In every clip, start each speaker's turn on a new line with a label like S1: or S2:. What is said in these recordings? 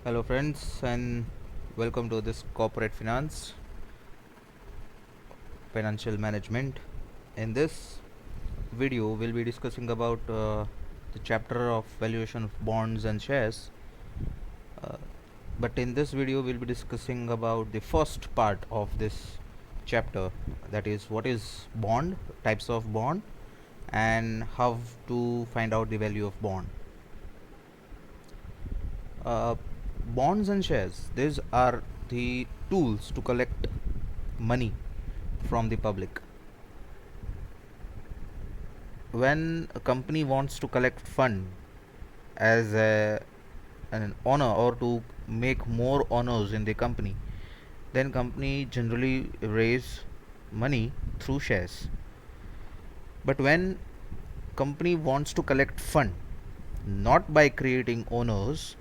S1: Hello friends, and welcome to this corporate financial management. In this video we'll be discussing about the chapter of valuation of bonds and shares, uh, but in this video we'll be discussing about the first part of this chapter, that is what is bond, types of bond, and how to find out the value of bond. uh, Bonds and shares, these are the tools to collect money from the public. When a company wants to collect fund as an honor, or to make more honors in the company, then company generally raise money through shares. But when company wants to collect fund not by creating owners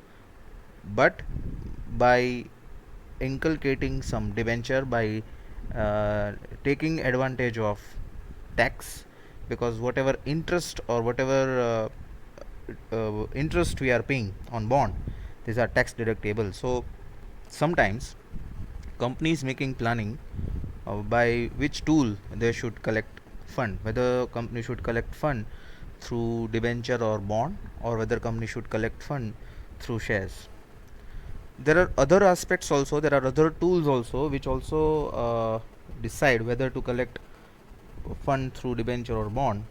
S1: but by inculcating some debenture, by uh, taking advantage of tax, because whatever interest or whatever interest we are paying on bond, these are tax deductible. So sometimes companies making planning by which tool they should collect fund, whether company should collect fund through debenture or bond, or whether company should collect fund through shares. There are other aspects also, there are other tools also which also decide whether to collect fund through debenture or bond.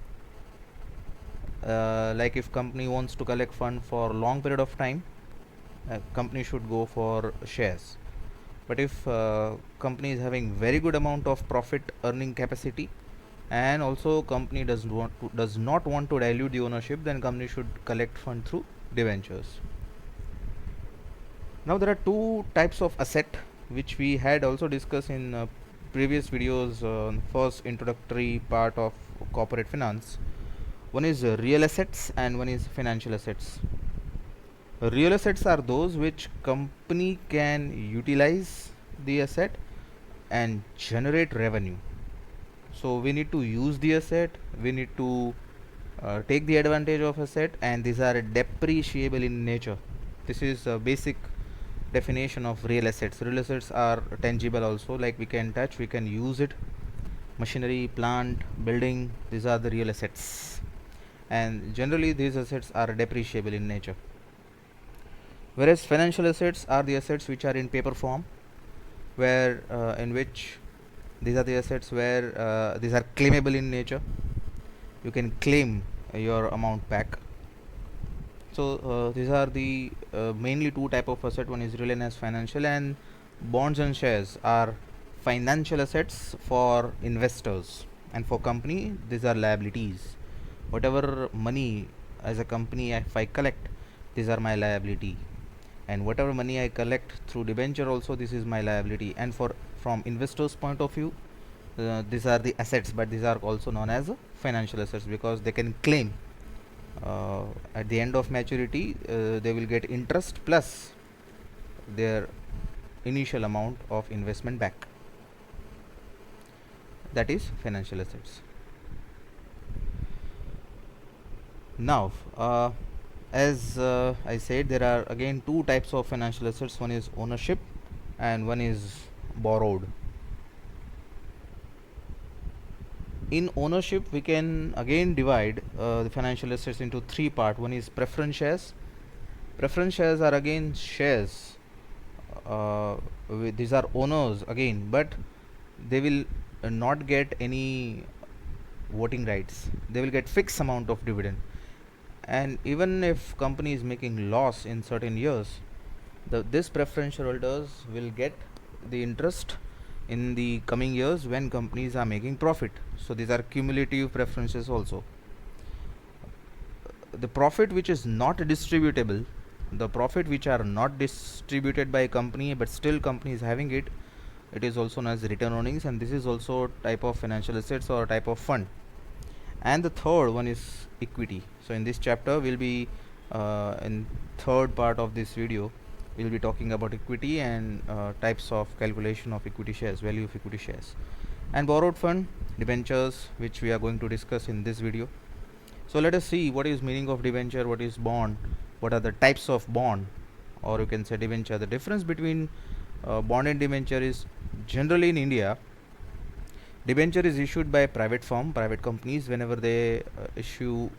S1: Like if company wants to collect fund for long period of time, company should go for shares. But if company is having very good amount of profit earning capacity, and also company does not want to dilute the ownership, then company should collect fund through debentures. Now there are two types of asset which we had also discussed in previous videos, first introductory part of corporate finance. One is real assets and one is financial assets. Real assets are those which company can utilize the asset and generate revenue. So we need to use the asset, we need to take the advantage of asset, and these are depreciable in nature. This is a basic definition of real assets. Real assets are tangible also, like we can touch, we can use it. Machinery, plant, building, these are the real assets, and generally these assets are depreciable in nature. Whereas financial assets are the assets which are in paper form, where in which these are the assets where these are claimable in nature. You can claim your amount back. So these are the mainly two type of asset. One is real and as financial, and bonds and shares are financial assets for investors, and for company these are liabilities. Whatever money as a company if I collect, these are my liability, and whatever money I collect through debenture also, this is my liability. And for from investors point of view, these are the assets, but these are also known as financial assets because they can claim uh, at the end of maturity. They will get interest plus their initial amount of investment back. That is financial assets. Now as I said, there are again two types of financial assets. One is ownership and one is borrowed. In ownership we can again divide the financial assets into three parts. One is preference shares. Preference shares are again shares, these are owners again, but they will not get any voting rights. They will get fixed amount of dividend, and even if company is making loss in certain years, this preference shareholders will get the interest in the coming years when companies are making profit. So these are cumulative preferences also. The profit which is not distributable, the profit which are not distributed by a company but still company is having it, it is also known as return earnings, and this is also type of financial assets or type of fund. And the third one is equity. So in this chapter we'll be in third part of this video we'll be talking about equity and types of calculation of equity shares, value of equity shares. And borrowed fund, debentures, which we are going to discuss in this video. So let us see what is meaning of debenture, what is bond, what are the types of bond, or you can say debenture. The difference between bond and debenture is, generally in India, debenture is issued by private companies whenever they issue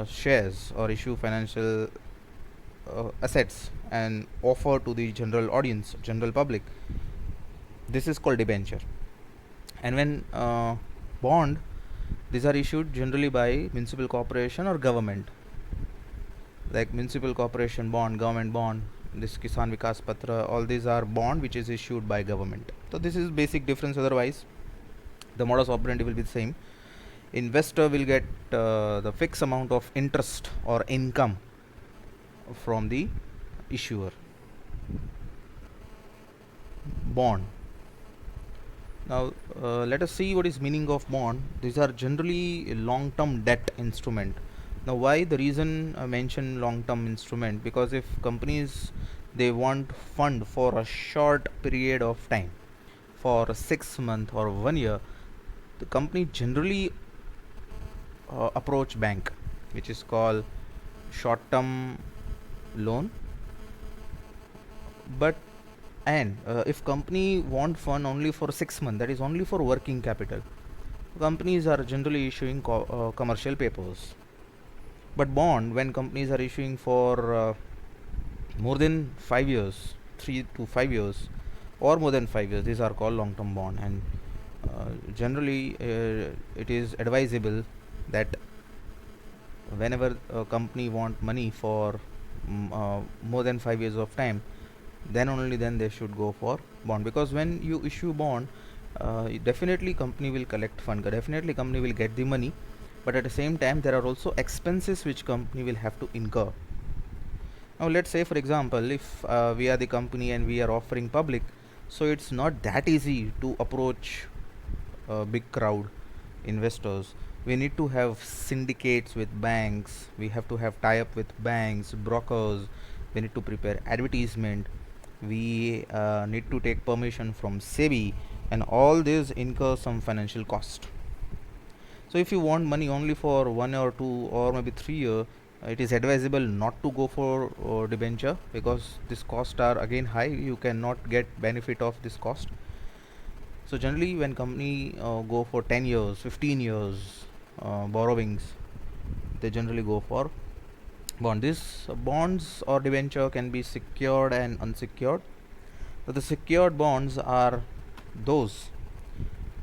S1: shares or issue financial assets and offer to the general audience, general public. This is called debenture. And when bond, these are issued generally by municipal corporation or government, like municipal corporation bond, government bond, this Kisan Vikas Patra, all these are bond which is issued by government. So this is basic difference. Otherwise, the modus operandi will be the same. Investor will get the fixed amount of interest or income from the issuer. Bond. Now let us see what is meaning of bond. These are generally long-term debt instrument. Now why the reason I mention long-term instrument, because if companies they want fund for a short period of time, for 6 months or 1 year, the company generally approach bank, which is called short-term loan. But and if company want fund only for 6 months, that is only for working capital, companies are generally issuing commercial papers. But bond, when companies are issuing for more than 5 years, 3 to 5 years, or more than 5 years, these are called long term bond. And generally it is advisable that whenever a company want money for more than 5 years of time, then only then they should go for bond. Because when you issue bond, definitely company will collect fund, definitely company will get the money, but at the same time there are also expenses which company will have to incur. Now let's say for example, if we are the company and we are offering public, so it's not that easy to approach a big crowd investors. We need to have syndicates with banks, we have to have tie up with banks, brokers, we need to prepare advertisement, we need to take permission from SEBI, and all this incur some financial cost. So if you want money only for 1 or 2 or maybe 3 years, it is advisable not to go for debenture, because this costs are again high, you cannot get benefit of this cost. So generally when company go for 10 years, 15 years borrowings, they generally go for bond. These bonds or debenture can be secured and unsecured. So the secured bonds are those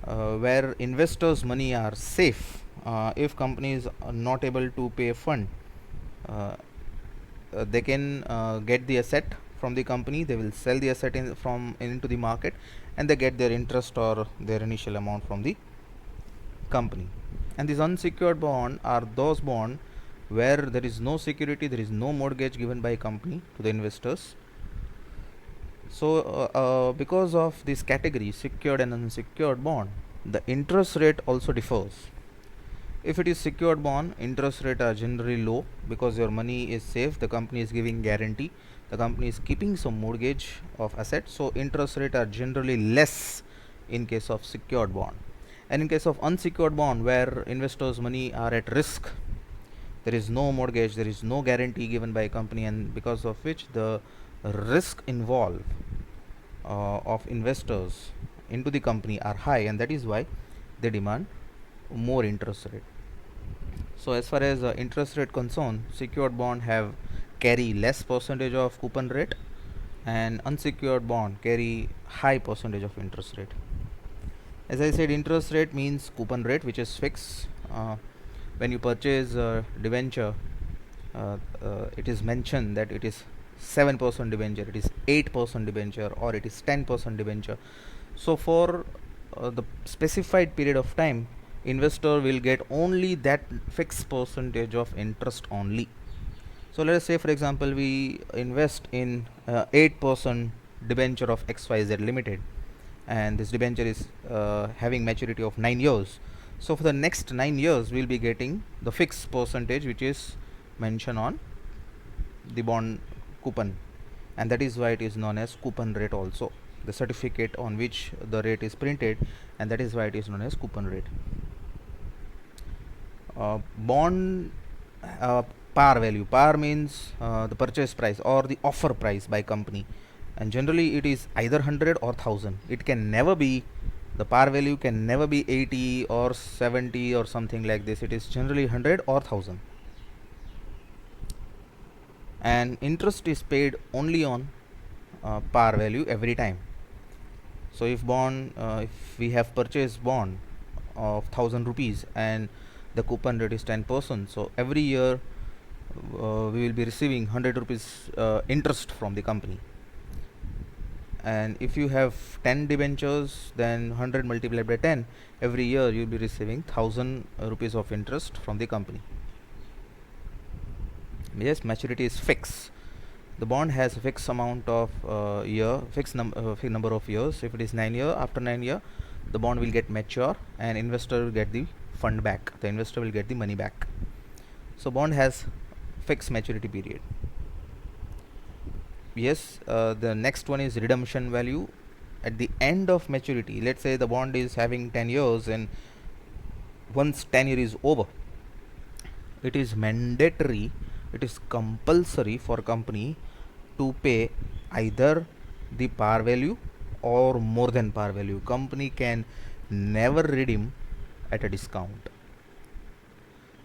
S1: where investors' money are safe. If companies are not able to pay a fund, they can get the asset from the company. They will sell the asset into the market, and they get their interest or their initial amount from the company. And these unsecured bond are those bond where there is no security, there is no mortgage given by company to the investors. So because of this category, secured and unsecured bond, the interest rate also differs. If it is secured bond, interest rate are generally low because your money is safe, the company is giving guarantee, the company is keeping some mortgage of assets, so interest rate are generally less in case of secured bond. And in case of unsecured bond, where investors' money are at risk, there is no mortgage, there is no guarantee given by a company, and because of which the risk involved of investors into the company are high, and that is why they demand more interest rate. So as far as interest rate concerned, secured bond have carry less percentage of coupon rate, and unsecured bond carry high percentage of interest rate. As I said, interest rate means coupon rate, which is fixed. When you purchase debenture, it is mentioned that it is 7% debenture, it is 8% debenture, or it is 10% debenture. So for the specified period of time, investor will get only that fixed percentage of interest only. So let us say for example we invest in 8% debenture of XYZ Limited, and this debenture is having maturity of 9 years. So for the next 9 years we will be getting the fixed percentage which is mentioned on the bond coupon, and that is why it is known as coupon rate also, the certificate on which the rate is printed, and that is why it is known as coupon rate. Bond par value. Par means the purchase price or the offer price by company, and generally it is either 100 or 1000. It can never be, the par value can never be 80 or 70 or something like this. It is generally 100 or 1000, and interest is paid only on par value every time. So if we have purchased bond of 1000 rupees and the coupon rate is 10%, so every year we will be receiving 100 rupees interest from the company. And if you have 10 debentures, then 100 multiplied by 10, every year you will be receiving 1000 rupees of interest from the company. Yes, maturity is fixed. The bond has a fixed amount of fixed number of years. If it is 9 years, after 9 years the bond will get mature and investor will get the fund back, the investor will get the money back. So bond has fixed maturity period. Yes, the next one is redemption value. At the end of maturity, let's say the bond is having 10 years, and once 10 year is over, it is mandatory, it is compulsory for company to pay either the par value or more than par value. Company can never redeem at a discount.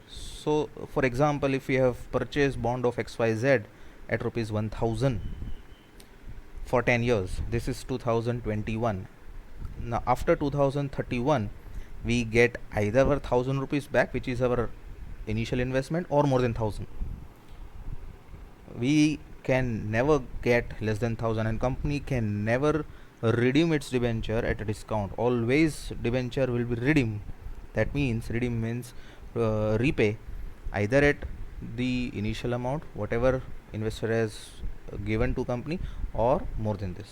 S1: So for example, if you have purchased bond of XYZ at rupees 1000 for 10 years, this is 2021. Now after 2031 we get either our 1000 rupees back, which is our initial investment, or more than 1000. We can never get less than 1000, and company can never redeem its debenture at a discount. Always debenture will be redeemed. That means redeem means repay either at the initial amount whatever investor has given to company, or more than this.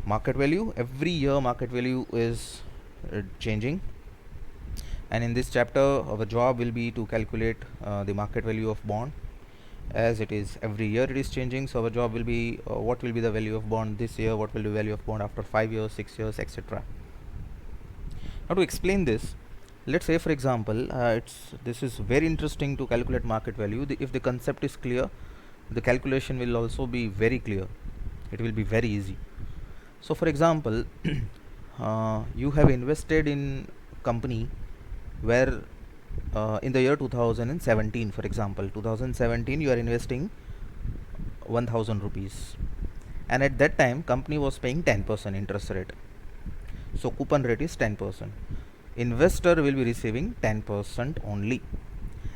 S1: Market value, every year market value is changing, and in this chapter our job will be to calculate the market value of bond, as it is every year it is changing. So our job will be what will be the value of bond this year, what will be the value of bond after 5 years, 6 years, etc. Now to explain this, let's say for example, this is very interesting to calculate market value. If the concept is clear, the calculation will also be very clear, it will be very easy. So for example, you have invested in company where in the year 2017, for example 2017, you are investing 1000 rupees, and at that time company was paying 10% interest rate, so coupon rate is 10%. Investor will be receiving 10% only,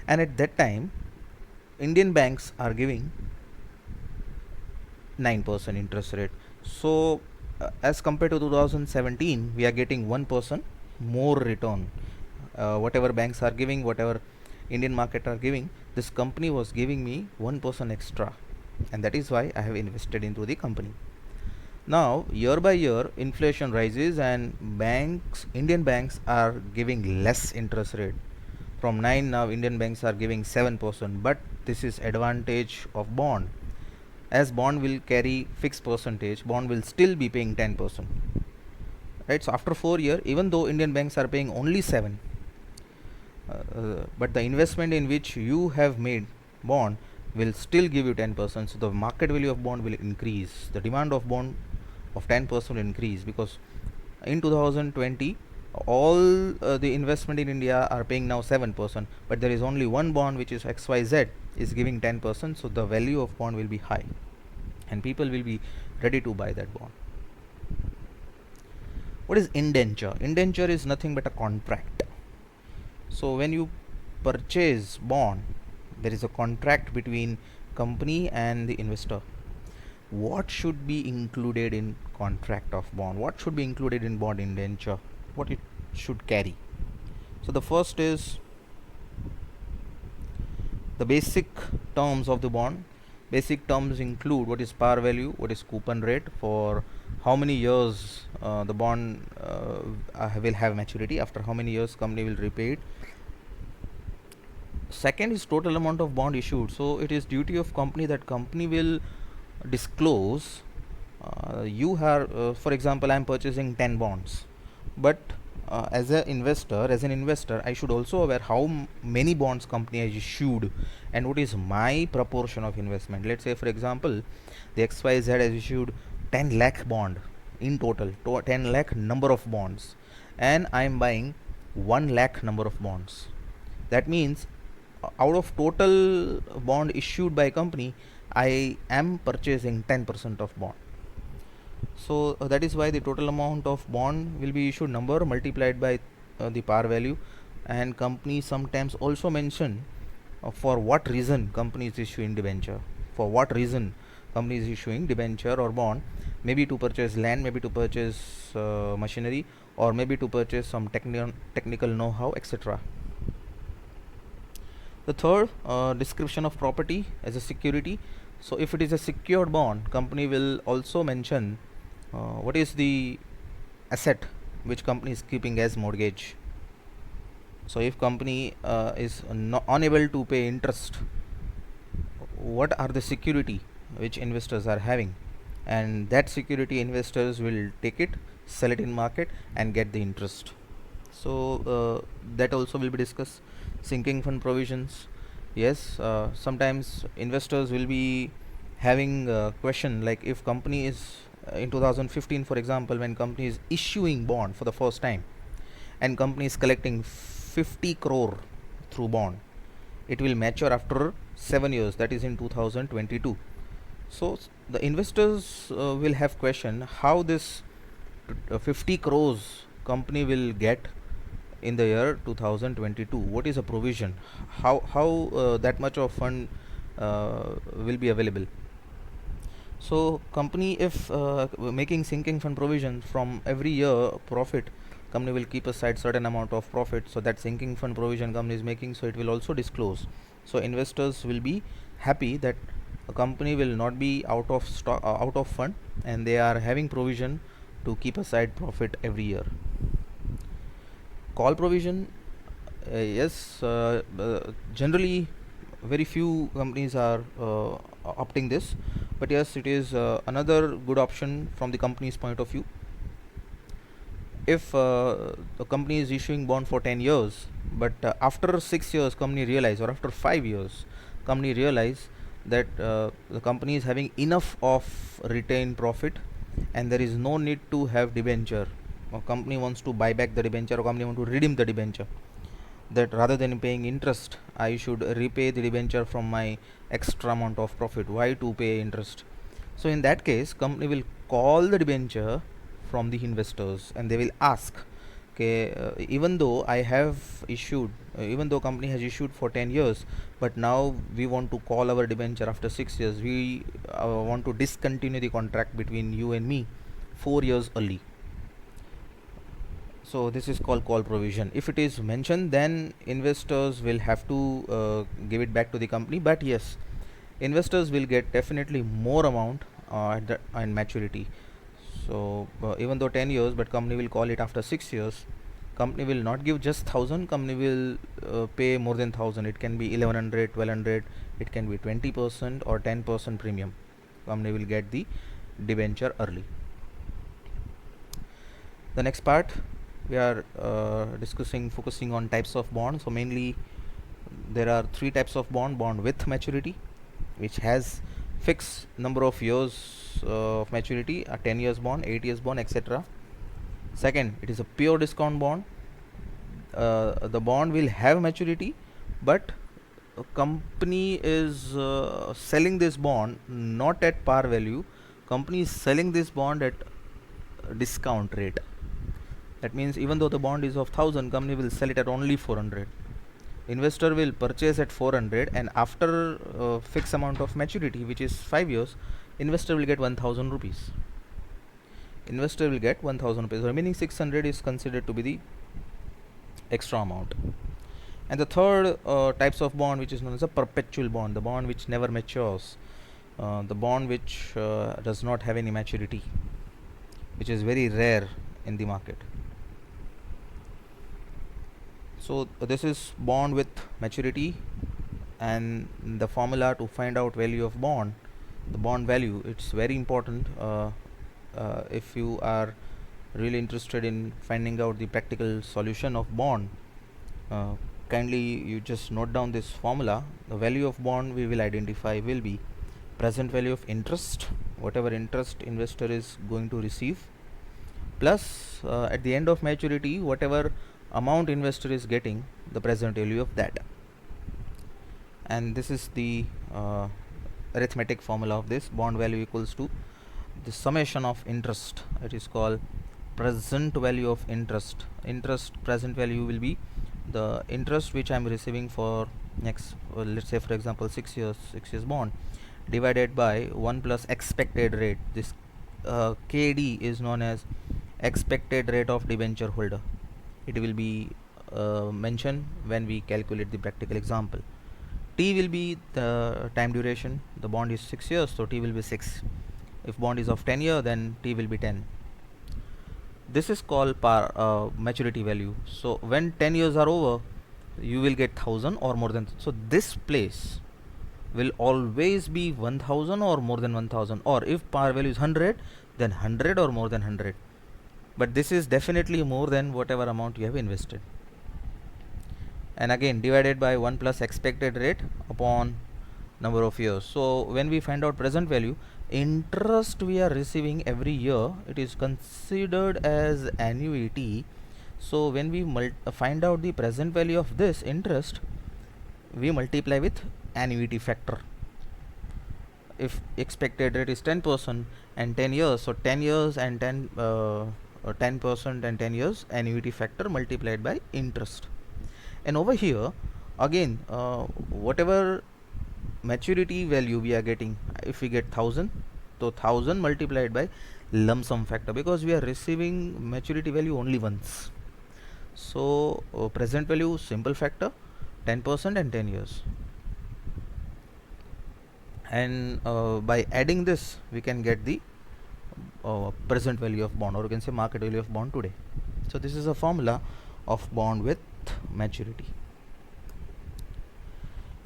S1: and at that time Indian banks are giving 9% interest rate. So as compared to 2017, we are getting 1% more return. Whatever banks are giving, whatever Indian market are giving, this company was giving me 1% extra, and that is why I have invested into the company. Now year by year inflation rises, and Indian banks are giving less interest rate. From 9, now Indian banks are giving 7%, but this is advantage of bond. As bond will carry fixed percentage, bond will still be paying 10%, right? So after 4 years, even though Indian banks are paying only 7, but the investment in which you have made bond will still give you 10%. So the market value of bond will increase, the demand of bond of 10% will increase, because in 2020 all the investment in India are paying now 7%, but there is only one bond which is XYZ is giving 10%, so the value of bond will be high and people will be ready to buy that bond. What is indenture? Indenture is nothing but a contract. So when you purchase bond, there is a contract between company and the investor. What should be included in contract of bond? What should be included in bond indenture? What it should carry? So the first is the basic terms of the bond. Basic terms include what is par value, what is coupon rate, for how many years the bond will have maturity, after how many years company will repay it. Second is total amount of bond issued. So it is duty of company that company will disclose. You have for example, I am purchasing 10 bonds, but as an investor, I should also aware how many bonds company has issued and what is my proportion of investment. Let's say for example, the XYZ has issued 10 lakh bond in total, 10 lakh number of bonds, and I am buying 1 lakh number of bonds. That means out of total bond issued by company, I am purchasing 10% of bond. So that is why the total amount of bond will be issued number multiplied by the par value. And company sometimes also mention for what reason company is issuing debenture, for what reason company is issuing debenture or bond, maybe to purchase land, maybe to purchase machinery, or maybe to purchase some technical know-how, etc. The third, description of property as a security. So if it is a secured bond, company will also mention what is the asset which company is keeping as mortgage. So if company is unable to pay interest, what are the security which investors are having, and that security investors will take it, sell it in market and get the interest. So that also will be discussed. Sinking fund provisions. Yes, sometimes investors will be having a question like, if company is in 2015 for example, when company is issuing bond for the first time and company is collecting 50 crore through bond, it will mature after 7 years, that is in 2022. So the investors will have question how this 50 crores company will get in the year 2022. What is a provision, how that much of fund will be available. So company, if making sinking fund provision from every year profit, company will keep aside certain amount of profit, so that sinking fund provision company is making, so it will also disclose. So investors will be happy that a company will not be out of stock, out of fund, and they are having provision to keep aside profit every year. Call provision. Yes, generally very few companies are opting this, but yes, it is another good option from the company's point of view. If the company is issuing bond for 10 years, but after 6 years company realize, or after 5 years company realize that the company is having enough of retained profit and there is no need to have debenture, or company wants to buy back the debenture, or company want to redeem the debenture, that rather than paying interest I should repay the debenture from my extra amount of profit, why to pay interest? So in that case company will call the debenture from the investors and they will ask, okay, even though I have issued, even though company has issued for 10 years, but now we want to call our debenture after 6 years, we want to discontinue the contract between you and me 4 years early. So this is called call provision. If it is mentioned, then investors will have to give it back to the company, but yes, investors will get definitely more amount at the and maturity. So even though 10 years, but company will call it after 6 years, company will not give just 1000, company will pay more than 1000. It can be 1100, 1200, it can be 20% or 10% premium. Company will get the debenture early. The next part we are discussing, focusing on types of bonds. So mainly there are 3 types of bond with maturity, which has fixed number of years of maturity, a 10 years bond, 8 years bond, etc. Second, it is a pure discount bond. The bond will have maturity, but a company is selling this bond not at par value, company is selling this bond at discount rate. That means even though the bond is of 1000, company will sell it at only 400. Investor will purchase at 400, and after fixed amount of maturity, which is 5 years, investor will get 1000 rupees. Investor will get 1000 rupees. Remaining 600 is considered to be the extra amount. And the third types of bond, which is known as a perpetual bond, the bond which never matures, the bond which does not have any maturity, which is very rare in the market. So this is bond with maturity, and the formula to find out value of bond, the bond value, it's very important if you are really interested in finding out the practical solution of bond, uh, kindly you just note down this formula. The value of bond we will identify will be present value of interest, whatever interest investor is going to receive, plus at the end of maturity whatever amount investor is getting, the present value of that. And this is the arithmetic formula of this. Bond value equals to the summation of interest. It is called present value of interest. Interest present value will be the interest which I am receiving for next, let's say for example 6 years bond, divided by 1 plus expected rate. This KD is known as expected rate of debenture holder. It will be mentioned when we calculate the practical example. T will be the time duration. The bond is 6 years, so T will be 6. If bond is of 10 year, then T will be 10. This is called maturity value. So when 10 years are over, you will get 1000 or more than. So this place will always be 1000 or more than 1000, or if par value is 100, then 100 or more than 100. But this is definitely more than whatever amount you have invested. And again divided by 1 plus expected rate upon number of years. So when we find out present value, interest we are receiving every year, it is considered as annuity. So when we find out the present value of this interest, we multiply with annuity factor. If expected rate is 10% and 10 years, so 10 years and 10% and 10 years, annuity factor multiplied by interest. And over here again whatever maturity value we are getting, if we get 1000, so 1000 multiplied by lump sum factor, because we are receiving maturity value only once. So present value simple factor 10% and 10 years, and by adding this we can get the present value of bond, or you can say market value of bond today. So this is a formula of bond with maturity.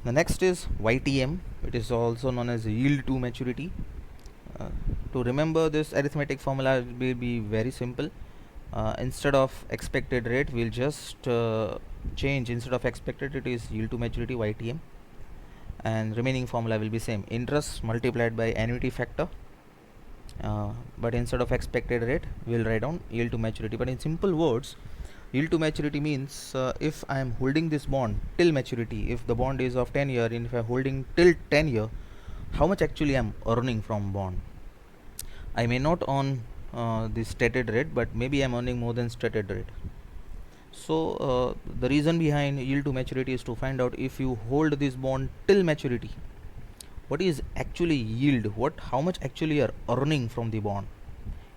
S1: The next is YTM. It is also known as yield to maturity. To remember this arithmetic formula will be very simple. Instead of expected rate, we'll just change, instead of expected it is yield to maturity YTM, and remaining formula will be same, interest multiplied by annuity factor, but instead of expected rate we'll write down yield to maturity. But in simple words, yield to maturity means if I am holding this bond till maturity, if the bond is of 10 year, and if I am holding till 10 year, how much actually I am earning from bond. I may not earn the stated rate, but maybe I am earning more than stated rate. So the reason behind yield to maturity is to find out, if you hold this bond till maturity, what is actually yield, how much actually you are earning from the bond.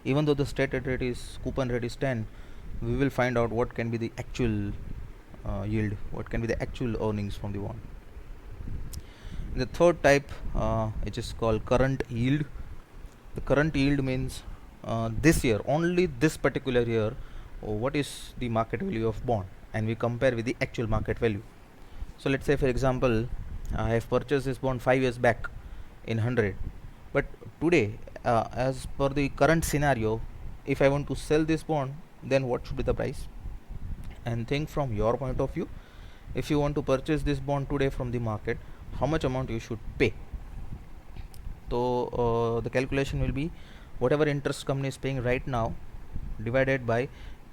S1: Even though the stated rate is, coupon rate is 10, we will find out what can be the actual yield, what can be the actual earnings from the bond. The third type, which is called current yield. The current yield means this year, only this particular year, what is the market value of bond, and we compare with the actual market value. So let's say for example I have purchased this bond 5 years back in 100, but today as per the current scenario, if I want to sell this bond, then what should be the price? And think from your point of view, if you want to purchase this bond today from the market, how much amount you should pay. So the calculation will be whatever interest company is paying right now divided by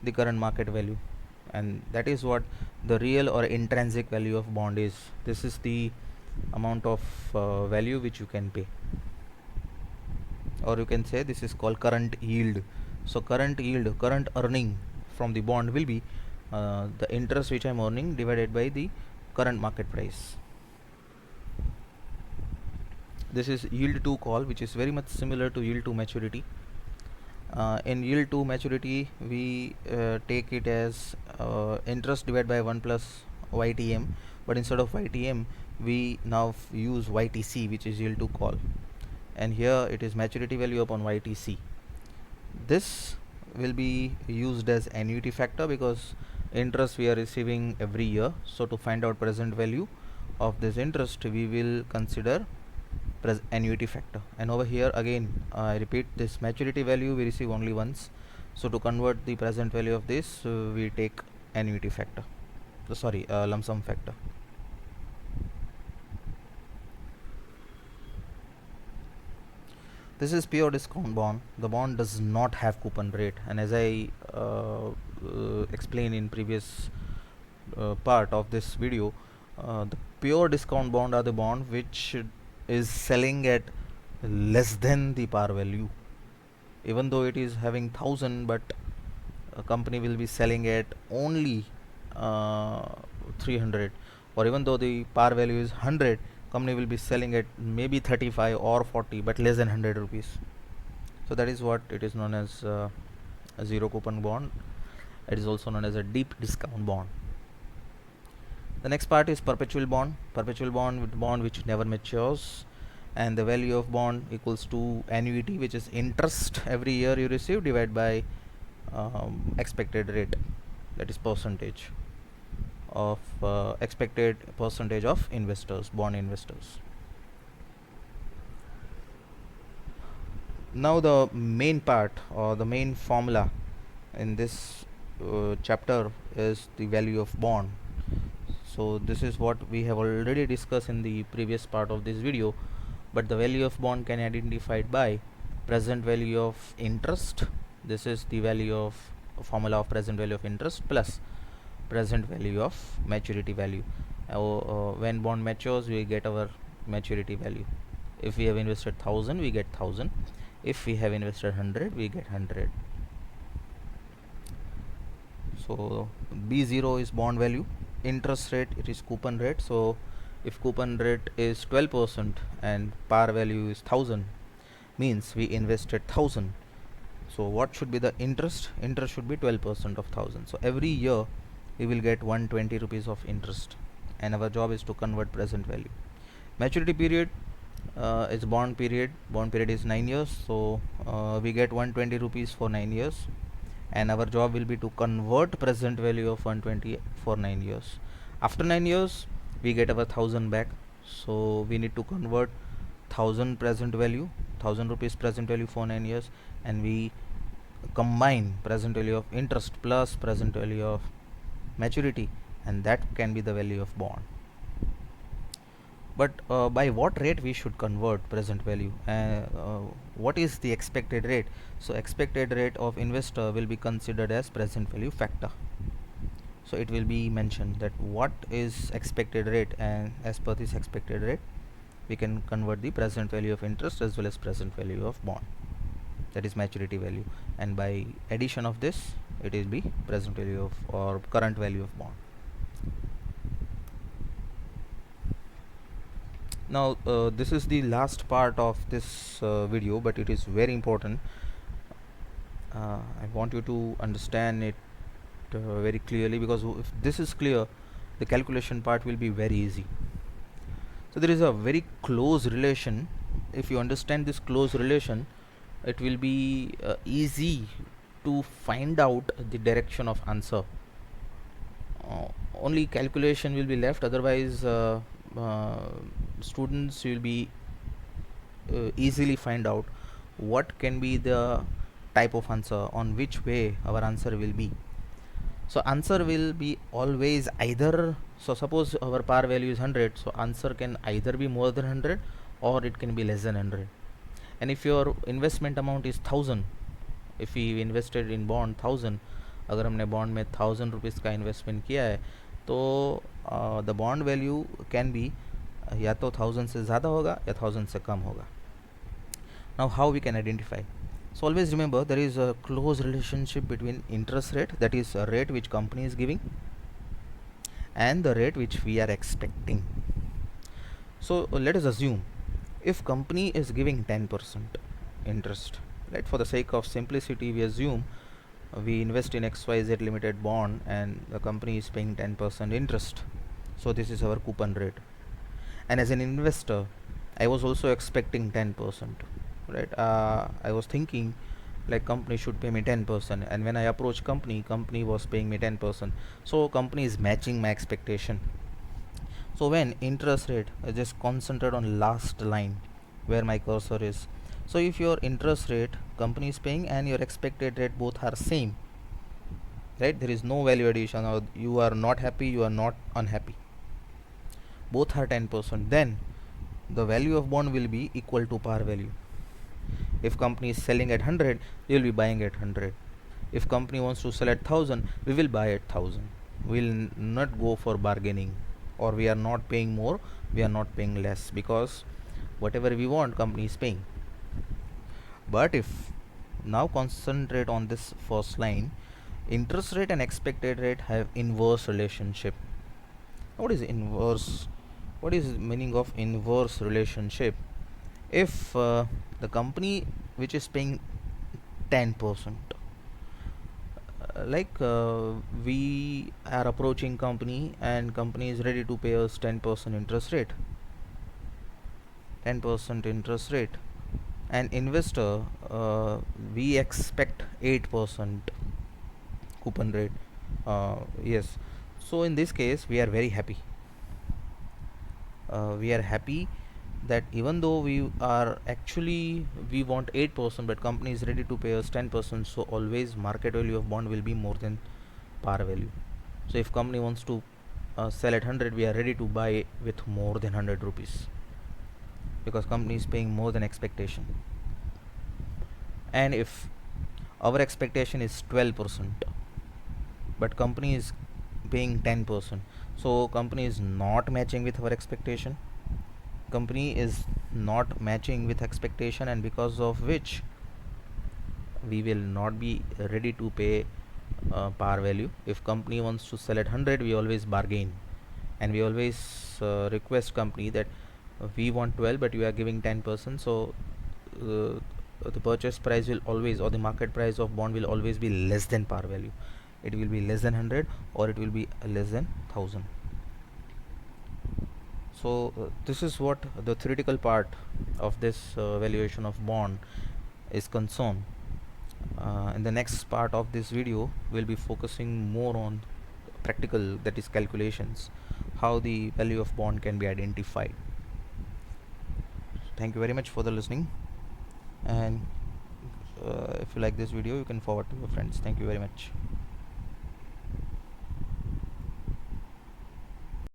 S1: the current market value, and that is what the real or intrinsic value of bond is. This is the amount of value which you can pay, or you can say this is called current yield. So current yield, current earning from the bond will be the interest which I am earning divided by the current market price. This is yield to call, which is very much similar to yield to maturity. In yield to maturity, we take it as interest divided by 1 plus YTM, but instead of YTM we now use YTC, which is yield to call, and here it is maturity value upon YTC. This will be used as annuity factor because interest we are receiving every year. So to find out present value of this interest, we will consider annuity factor. And over here again I repeat, this maturity value we receive only once, So to convert the present value of this, we take annuity factor, lump sum factor. This is pure discount bond. The bond does not have coupon rate, and as I explained in previous part of this video, the pure discount bond are the bond which is selling at less than the par value. Even though it is having 1000, but a company will be selling at only 300, or even though the par value is 100, company will be selling at maybe 35 or 40, but less than 100 rupees. So that is what it is known as a zero coupon bond. It is also known as a deep discount bond. The next part is perpetual bond. Perpetual bond with bond which never matures, and the value of bond equals to annuity, which is interest every year you receive divided by expected rate, that is percentage of expected percentage of investors, bond investors. Now the main part or the main formula in this chapter is the value of bond. So this is what we have already discussed in the previous part of this video, but the value of bond can be identified by present value of interest. This is the value of formula of present value of interest plus present value of maturity value. When bond matures, we get our maturity value. If we have invested 1000, we get 1000. If we have invested 100, we get 100. So B0 is bond value, interest rate, it is coupon rate. So if coupon rate is 12% and par value is 1000, means we invested 1000. So what should be the interest? Interest should be 12% of 1000. So every year we will get 120 rupees of interest, and our job is to convert present value. Maturity period is bond period. Bond period is 9 years. So we get 120 rupees for 9 years, and our job will be to convert present value of 120 for 9 years. After 9 years we get our 1000 back, so we need to convert 1000 present value, 1000 rupees present value for 9 years, and we combine present value of interest plus present value of maturity, and that can be the value of bond. But by what rate we should convert present value? What is the expected rate? So expected rate of investor will be considered as present value factor. So it will be mentioned that what is expected rate, and as per this expected rate we can convert the present value of interest as well as present value of bond, that is maturity value, and by addition of this it will be present value of or current value of bond. Now this is the last part of this video, but it is very important. I want you to understand it very clearly, because if this is clear, the calculation part will be very easy. So there is a very close relation. If you understand this close relation, it will be easy to find out the direction of answer. Only calculation will be left, otherwise students will be easily find out what can be the type of answer, on which way our answer will be. So answer will be always either, so suppose our par value is 100, so answer can either be more than 100 or it can be less than 100. And if your investment amount is 1000, if we invested in bond 1000, अगर हमने bond में 1000 rupees का investment किया है, तो the bond value can be या तो 1000 से ज़्यादा होगा या 1000 से कम होगा. Now how we can identify? So always remember, there is a close relationship between interest rate, that is a rate which company is giving, and the rate which we are expecting. So let us assume if company is giving 10% interest, right? For the sake of simplicity, we assume we invest in XYZ limited bond and the company is paying 10% interest. So this is our coupon rate, and as an investor I was also expecting 10%, right? I was thinking like company should pay me 10%, and when I approached company was paying me 10%. So company is matching my expectation. So when interest rate, I just concentrate on last line where my cursor is. So if your interest rate company is paying and your expected rate both are same, right, there is no value addition, or you are not happy, you are not unhappy, both are 10%, then the value of bond will be equal to par value. If company is selling at 100, you will be buying at 100. If company wants to sell at 1000, we will buy at 1000. We will not go for bargaining, or we are not paying more, we are not paying less, because whatever we want company is paying. But if now concentrate on this first line, interest rate and expected rate have inverse relationship. What is inverse? What is meaning of inverse relationship? If the company which is paying 10%, we are approaching company and company is ready to pay us 10% interest rate, 10% interest rate, and investor, we expect 8% coupon rate. Yes, so in this case we are very happy. We are happy that even though we are actually we want 8%, but company is ready to pay us 10%, so always market value of bond will be more than par value. So if company wants to sell at 100, we are ready to buy with more than 100 rupees, because company is paying more than expectation. And if our expectation is 12%, but company is paying 10%, so company is not matching with our expectation, company is not matching with expectation, and because of which we will not be ready to pay par value. If company wants to sell at 100, we always bargain, and we always request company that we want 12 but you are giving 10%, so the purchase price will always, or the market price of bond will always be less than par value. It will be less than 100, or it will be less than 1000. So this is what the theoretical part of this valuation of bond is concerned. In the next part of this video, we'll be focusing more on practical, that is calculations, how the value of bond can be identified. Thank you very much for the listening, and if you like this video, you can forward to your friends. Thank you very much.